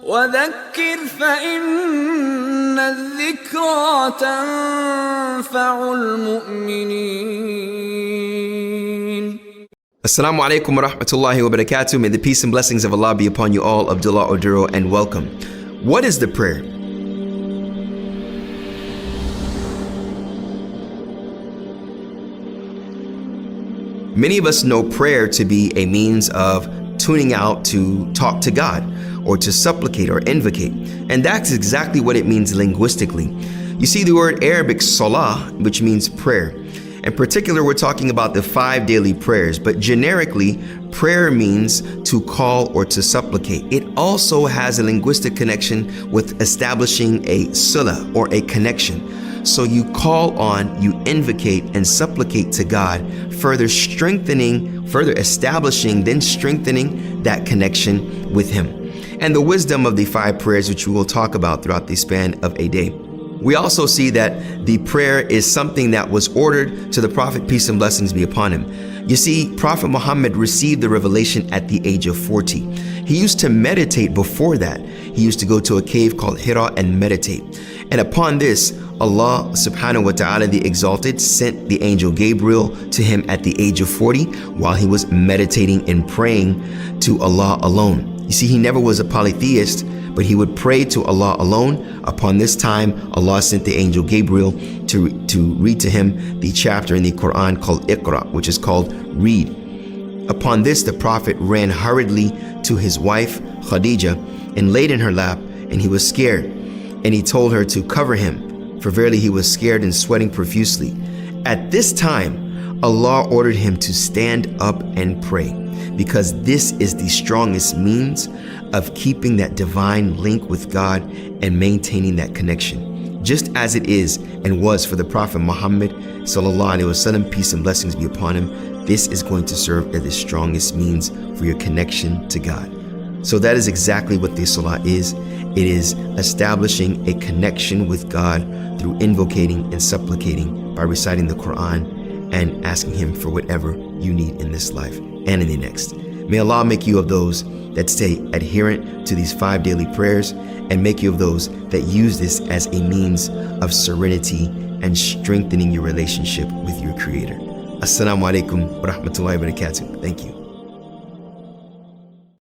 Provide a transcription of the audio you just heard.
وذكر فإن الذكرى تنفع المؤمنين. Assalamu alaikum wa rahmatullahi wa barakatuh. May the peace and blessings of Allah be upon you all. Abdullah, Oduro, and welcome. What is the prayer? Many of us know prayer to be a means of tuning out to talk to God or to supplicate or invocate. And that's exactly what it means linguistically. You see the word Arabic salah, which means prayer. In particular, we're talking about the 5 daily prayers, but generically, prayer means to call or to supplicate. It also has a linguistic connection with establishing a sulah or a connection. So you call on, you invocate and supplicate to God, further establishing, then strengthening that connection with Him. And the wisdom of the 5 prayers, which we will talk about throughout the span of a day. We also see that the prayer is something that was ordered to the Prophet, peace and blessings be upon him. You see, Prophet Muhammad received the revelation at the age of 40. He used to meditate before that. He used to go to a cave called Hira and meditate. And upon this, Allah subhanahu wa ta'ala, the exalted, sent the angel Gabriel to him at the age of 40 while he was meditating and praying to Allah alone. You see, he never was a polytheist, but he would pray to Allah alone. Upon this time, Allah sent the angel Gabriel to read to him the chapter in the Qur'an called Iqra, which is called read. Upon this, the Prophet ran hurriedly to his wife Khadija and laid in her lap, and he was scared. And he told her to cover him, for verily he was scared and sweating profusely. At this time, Allah ordered him to stand up and pray, because this is the strongest means of keeping that divine link with God and maintaining that connection. Just as it is and was for the Prophet Muhammad sallallahu alaihi wasallam, peace and blessings be upon him, this is going to serve as the strongest means for your connection to God. So that is exactly what the salah is. It is establishing a connection with God through invocating and supplicating by reciting the Qur'an and asking Him for whatever you need in this life and in the next. May Allah make you of those that stay adherent to these 5 daily prayers, and make you of those that use this as a means of serenity and strengthening your relationship with your Creator. Assalamu alaikum wa rahmatullahi wa barakatuh. Thank you.